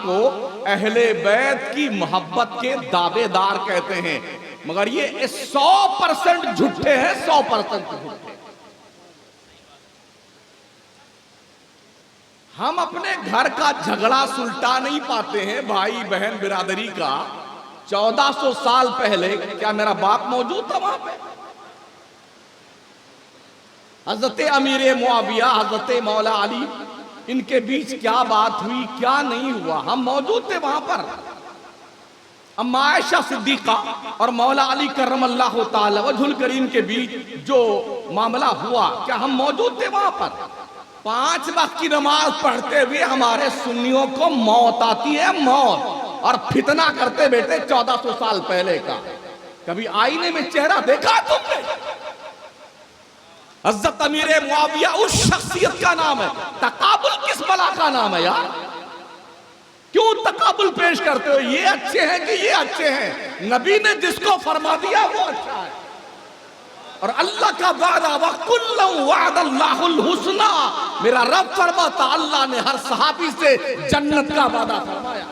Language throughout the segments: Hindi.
को अहले बैत की मोहब्बत के दावेदार कहते हैं, मगर ये 100% झूठे हैं, 100% झूठे। हम अपने घर का झगड़ा सुलटा नहीं पाते हैं, भाई बहन बिरादरी का। 1400 साल पहले क्या मेरा बाप मौजूद था वहां पे? हजरत अमीर मुआविया, हजरत मौला अली, इनके बीच क्या बात हुई, क्या नहीं हुआ, हम मौजूद थे वहां पर। अम्मा आयशा सिद्दीका और मौला अली करमल्लाहु ताला वजहुल करीम के बीच जो मामला हुआ, क्या हम मौजूद थे वहां पर? 5 वक्त की नमाज पढ़ते हुए हमारे सुन्नियों को मौत आती है, मौत, और फितना करते बैठे 1400 साल पहले का। कभी आईने में चेहरा देखा तुमने? हज़रत अमीर मुआविया उस शख्सियत का नाम है। तकाबुल किस बला का नाम है यार? क्यों तकाबुल पेश करते हो? ये अच्छे हैं कि ये अच्छे हैं? नबी ने जिसको फरमा दिया वो अच्छा है, और अल्लाह का वादा वकुल्लु वअदल्लाहुल हुस्ना, मेरा रब फरमाता अल्लाह ने हर सहाबी से जन्नत का वादा फरमाया,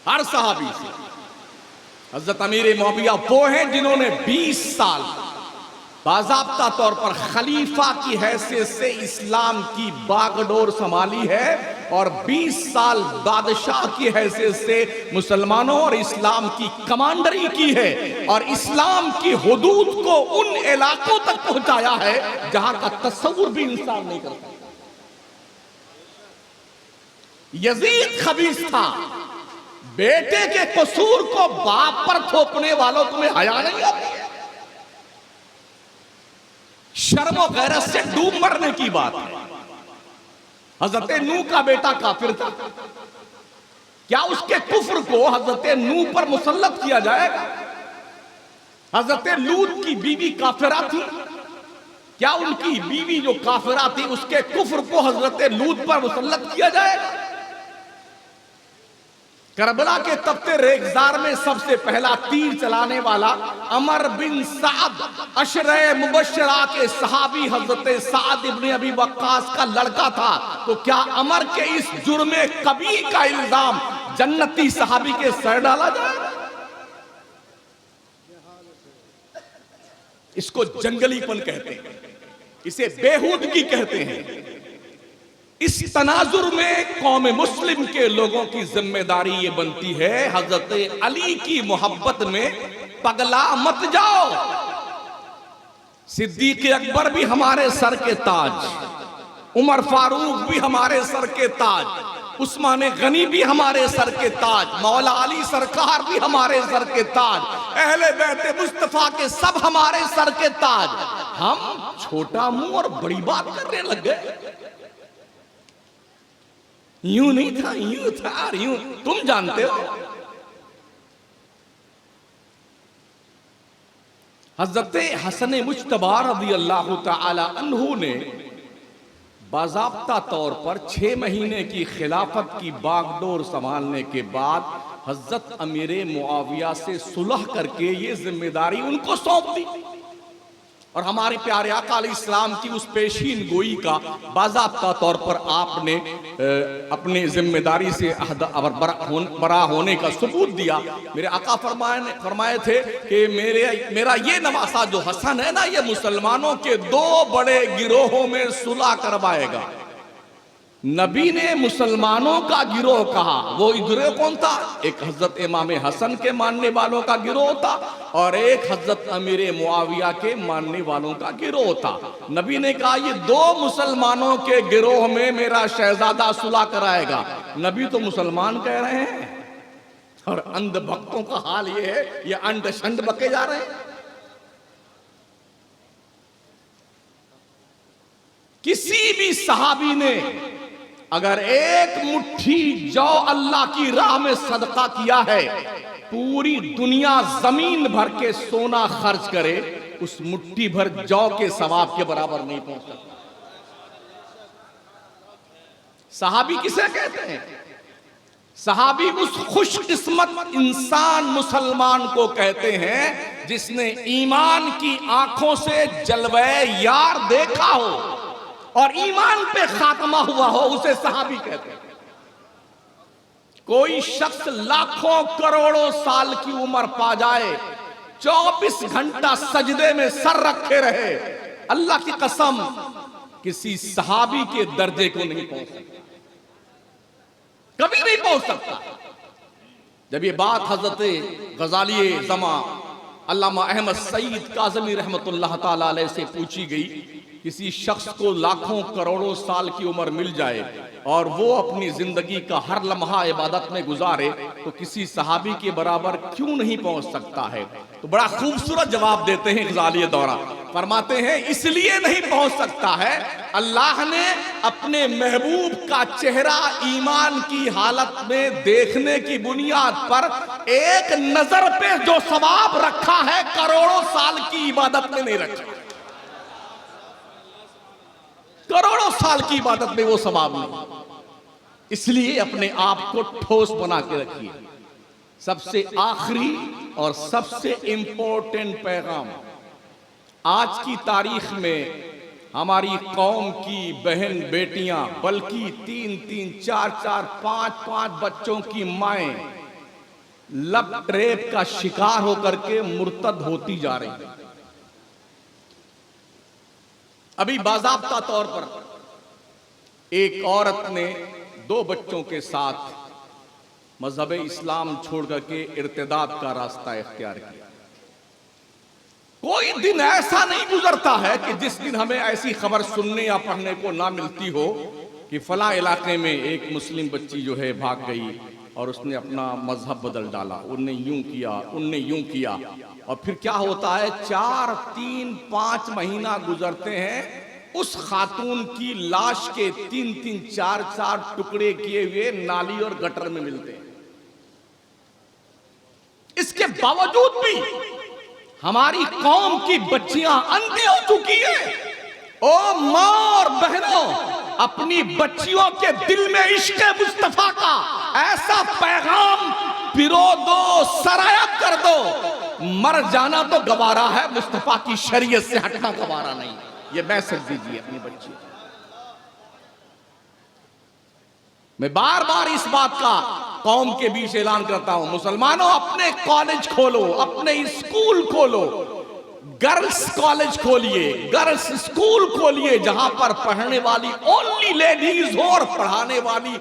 हर सहाबी से। हज़रत अमीर मुआविया वो हैं जिन्होंने 20 साल बाज़ाब्ता तौर पर खलीफा की हैसियत से इस्लाम की बागडोर संभाली है, और 20 साल बादशाह की हैसियत से मुसलमानों और इस्लाम की कमांडरी की है, और इस्लाम की हुदूद को उन इलाकों तक पहुंचाया है जहां का तस्वुर भी इंसान नहीं करता। यजीद खबीस था, बेटे के कसूर को बाप पर थोपने वालों तुम्हें हया नहीं आती? शर्म और गैरत से डूब मरने की बात है। हजरत नूह का बेटा काफिर था, क्या उसके कुफ्र को हजरत नूह पर मुसल्लत किया जाएगा? हजरत लूत की बीवी काफिरा थी, क्या उनकी बीवी जो काफिरा थी उसके कुफ्र को हजरत लूत पर मुसल्लत किया जाएगा? करबला के तपते रेगजार में सबसे पहला तीर चलाने वाला अमर बिन साद अशरे मुबशरा के सहाबी हजरत साद इब्न अबी वक्कास का लड़का था, तो क्या अमर के इस जुर्मे कबीर का इल्जाम जन्नती सहाबी के सर डाला जाए? इसको जंगलीपन कहते हैं, इसे बेहूदगी कहते हैं। इस तनाजुर में कौम मुस्लिम के लोगों की जिम्मेदारी ये बनती है, हजरत अली की मोहब्बत में पगला मत जाओ। सिद्दीक अकबर भी हमारे सर के ताज, उमर फारूक भी हमारे सर के ताज, उस्मान गनी भी हमारे सर के ताज, मौला अली सरकार भी हमारे सर के ताज, अहले बैत मुस्तफा के सब हमारे सर के ताज। हम छोटा मुंह और बड़ी बात करने लग गए। यूं नहीं था, यूं था, यूं, तुम जानते हो। हजरत हसन मुज्तबा रज़ी अल्लाह तआला अन्हु ने बाज़ाब्ता तौर पर 6 महीने की खिलाफत की बागडोर संभालने के बाद हजरत अमीर मुआविया से सुलह करके ये जिम्मेदारी उनको सौंप दी, और हमारे प्यारे आका अलैहिस्सलाम की उस पेशीन गोई का बाज़ाब्ता तौर पर आपने अपने जिम्मेदारी से बरा होने का सबूत दिया। मेरे आका फरमाए थे कि मेरा ये नवासा जो हसन है ना, ये मुसलमानों के 2 बड़े गिरोहों में सुलह करवाएगा। नबी ने मुसलमानों का गिरोह कहा, वो गिरोह कौन था? एक हजरत इमाम हसन के मानने वालों का गिरोह था, और एक हजरत अमीर मुआविया के मानने वालों का गिरोह था। नबी ने कहा ये 2 मुसलमानों के गिरोह में मेरा शहजादा सुलह कराएगा। नबी तो मुसलमान कह रहे हैं, और अंध भक्तों का हाल ये है, ये अंड शंड बके जा रहे हैं। किसी भी सहाबी ने अगर एक मुट्ठी जौ अल्लाह की राह में सदका किया है, पूरी दुनिया जमीन भर के सोना खर्च करे, उस मुट्ठी भर जौ के सवाब के बराबर नहीं पहुंच सकता। सहाबी किसे कहते हैं? सहाबी उस खुशकिस्मत इंसान मुसलमान को कहते हैं जिसने ईमान की आंखों से जलवे यार देखा हो और ईमान पे खात्मा हुआ हो, उसे सहाबी कहते हैं। कोई शख्स लाखों करोड़ों साल की उम्र पा जाए, 24 घंटा सजदे में सर रखे रहे, अल्लाह की कसम किसी सहाबी के दर्जे को नहीं पहुंच सकता, कभी नहीं पहुंच सकता। जब ये बात हजरत गजाली ज़मा अल्लामा अहमद सईद काज़मी रहमतुल्लाह ताला अलैह से पूछी गई, किसी शख्स को लाखों करोड़ों साल की उम्र मिल जाए और वो अपनी जिंदगी का हर लम्हा इबादत में गुजारे, तो किसी सहाबी के बराबर क्यों नहीं पहुंच सकता है? तो बड़ा खूबसूरत जवाब देते हैं गजाली दौरा, फरमाते हैं इसलिए नहीं पहुंच सकता है, अल्लाह ने अपने महबूब का चेहरा ईमान की हालत में देखने की बुनियाद पर एक नजर पे जो सवाब रखा है, करोड़ों साल की इबादत में नहीं रखा। करोड़ों साल की इबादत में वो सवाब नहीं। इसलिए अपने आप को ठोस बना के रखिए। सबसे आखिरी और सबसे इंपॉर्टेंट पैगाम, आज की तारीख में हमारी कौम की बहन बेटियां, बल्कि 3-3, 4-4, 5-5 बच्चों की माएं लव ट्रैप का शिकार होकर के मुर्तद होती जा रही है। अभी बाज़ाब्ता तौर पर एक औरत ने 2 बच्चों के साथ मजहब इस्लाम छोड़ करके इर्तिदाद का रास्ता इख्तियार किया। कोई दिन ऐसा नहीं गुजरता है कि जिस दिन हमें ऐसी खबर सुनने या पढ़ने को ना मिलती हो कि फला इलाके में एक मुस्लिम बच्ची जो है भाग गई और उसने अपना मजहब बदल डाला, उनने यूं किया, उनने यूं किया, और फिर क्या होता है, 4, 3, 5 महीना गुजरते हैं, उस खातून की लाश के 3-3, 4-4 टुकड़े किए हुए नाली और गटर में मिलते हैं। इसके बावजूद भी हमारी कौम की बच्चियां अंधी हो चुकी है। ओ मां और बहनों, अपनी बच्चियों के दिल में इश्क़ मुस्तफा का ऐसा पैगाम पिरो दो, सरायत कर दो। मर जाना तो गवारा है, मुस्तफा की शरीयत से हटना गवारा नहीं। ये मैसेज दीजिए अपनी बच्ची। मैं बार बार इस बात का कौम के बीच ऐलान करता हूं, मुसलमानों अपने कॉलेज खोलो, अपने स्कूल खोलो, गर्ल्स कॉलेज खोलिए, गर्ल्स स्कूल खोलिए, जहां पर पढ़ने वाली ओनली लेडीज हो और पढ़ाने वाली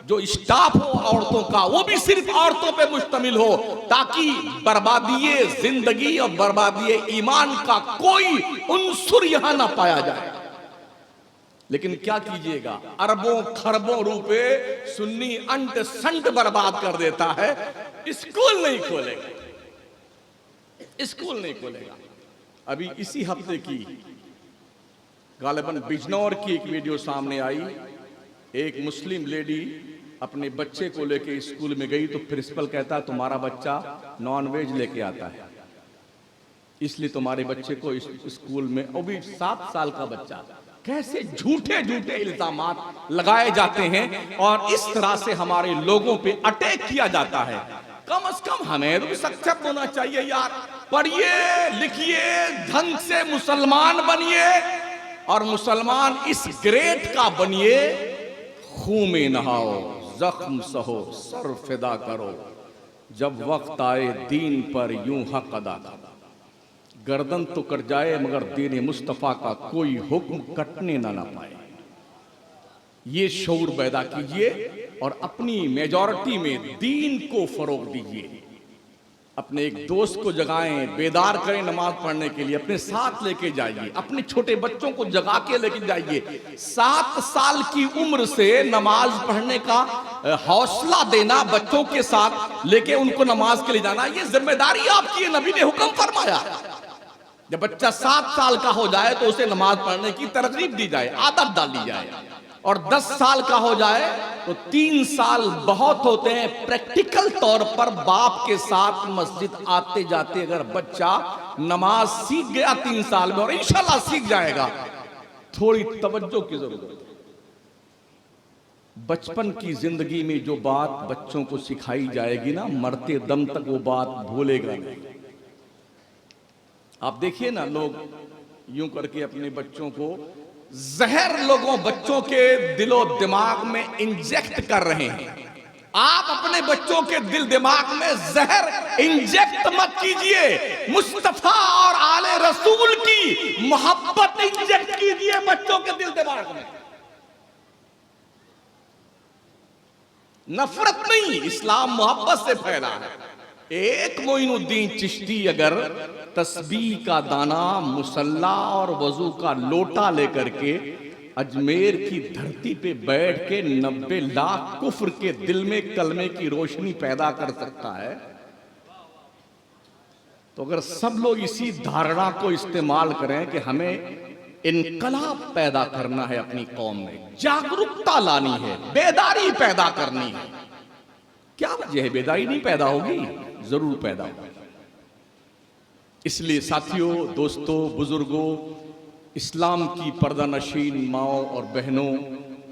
जो स्टाफ हो औरतों का, वो भी सिर्फ औरतों पे मुश्तमिल हो, ताकि बर्बादी जिंदगी और बर्बादी ईमान का कोई उन्सुर यहां ना पाया जाए। लेकिन क्या कीजिएगा, अरबों खरबों रुपए सुन्नी अंट संट बर्बाद कर देता है, स्कूल नहीं खोलेगा, स्कूल नहीं खोलेगा। अभी इसी हफ्ते की गालिबन बिजनौर की एक वीडियो सामने आई। एक मुस्लिम लेडी अपने बच्चे को लेके स्कूल में गई तो प्रिंसिपल कहता तुम्हारा बच्चा नॉनवेज लेके आता है, इसलिए तुम्हारे बच्चे को इस स्कूल में, वो भी 7 साल का बच्चा। कैसे झूठे झूठे इल्जामात लगाए जाते हैं और इस तरह से हमारे लोगों पे अटैक किया जाता है। कम से कम हमें तो सक्षम होना चाहिए यार। पढ़िए लिखिए, ढंग से मुसलमान बनिए, और मुसलमान इस ग्रेड का बनिए, खून में नहाओ, जख्म सहो, सर फिदा करो, जब वक्त आए दीन पर यूं हक अदा करो। गर्दन तो कट जाए मगर दीन मुस्तफ़ा का कोई हुक्म कटने ना पाए। ये शऊर पैदा कीजिए और अपनी मेजॉरिटी में दीन को फरोग दीजिए। अपने एक दोस्त को जगाएं, बेदार करें नमाज पढ़ने के लिए, अपने साथ लेके जाइए, अपने छोटे बच्चों को जगा के लेके जाइए। 7 साल की उम्र से नमाज पढ़ने का हौसला देना, बच्चों के साथ लेके उनको नमाज के लिए जाना, ये जिम्मेदारी आपकी है। नबी ने हुक्म फरमाया जब बच्चा 7 साल का हो जाए तो उसे नमाज पढ़ने की तरगीब दी जाए, आदत डाली जाए, और 10 साल का हो जाए तो 3 साल बहुत होते हैं। प्रैक्टिकल तौर पर बाप के साथ मस्जिद आते जाते अगर बच्चा नमाज सीख गया 3 साल में, और इंशाल्लाह सीख जाएगा, थोड़ी तवज्जो की जरूरत है। बचपन की जिंदगी में जो बात बच्चों को सिखाई जाएगी ना, मरते दम तक वो बात भूलेगा नहीं। आप देखिए ना, लोग यूं करके अपने बच्चों को जहर, लोगों बच्चों के दिलो दिमाग में इंजेक्ट कर रहे हैं। आप अपने बच्चों के दिल दिमाग में जहर इंजेक्ट मत कीजिए, मुस्तफा और आले रसूल की मोहब्बत इंजेक्ट कीजिए बच्चों के दिल दिमाग में। नफरत नहीं, इस्लाम मोहब्बत से फैला है। एक मोइनुद्दीन चिश्ती अगर तस्बीह का दाना, मुसल्ला और वजू का लोटा लेकर के अजमेर की धरती पे बैठ के 90 लाख कुफ्र के दिल में कलमे की रोशनी पैदा कर सकता है, तो अगर सब लोग इसी धारणा को इस्तेमाल करें कि हमें इनकलाब पैदा करना है, अपनी कौम में जागरूकता लानी है, बेदारी पैदा करनी है, क्या वजह है बेदारी नहीं पैदा होगी? जरूर पैदा होगी। इसलिए साथियों, दोस्तों, बुजुर्गों, इस्लाम की पर्दा नशीन माओ और बहनों,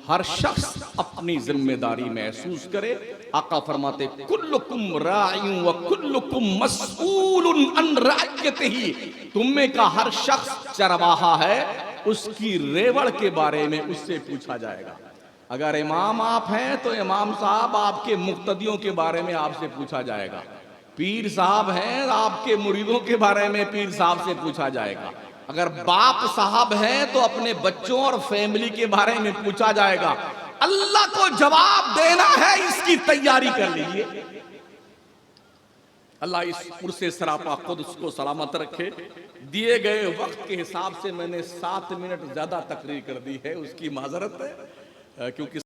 हर शख्स अपनी जिम्मेदारी महसूस करे। आका फरमाते कुल्लुकुम राइयुन व कुल्लुकुम मसऊलुन अन रअयतिही, तुम में का हर शख्स चरवाहा है, उसकी रेवड़ के बारे में उससे पूछा जाएगा। अगर इमाम आप हैं तो इमाम साहब आपके मुक्तदियों के बारे में आपसे पूछा जाएगा। पीर साहब हैं, आपके मुरीदों के बारे में पीर साहब से पूछा जाएगा। अगर बाप साहब हैं तो अपने बच्चों और फैमिली के बारे में पूछा जाएगा। अल्लाह को जवाब देना है, इसकी तैयारी कर लीजिए। अल्लाह इस पुरसे सरापा खुद उसको सलामत रखे। दिए गए वक्त के हिसाब से मैंने 7 मिनट ज्यादा तकरीर कर दी है, उसकी माजरत है, क्योंकि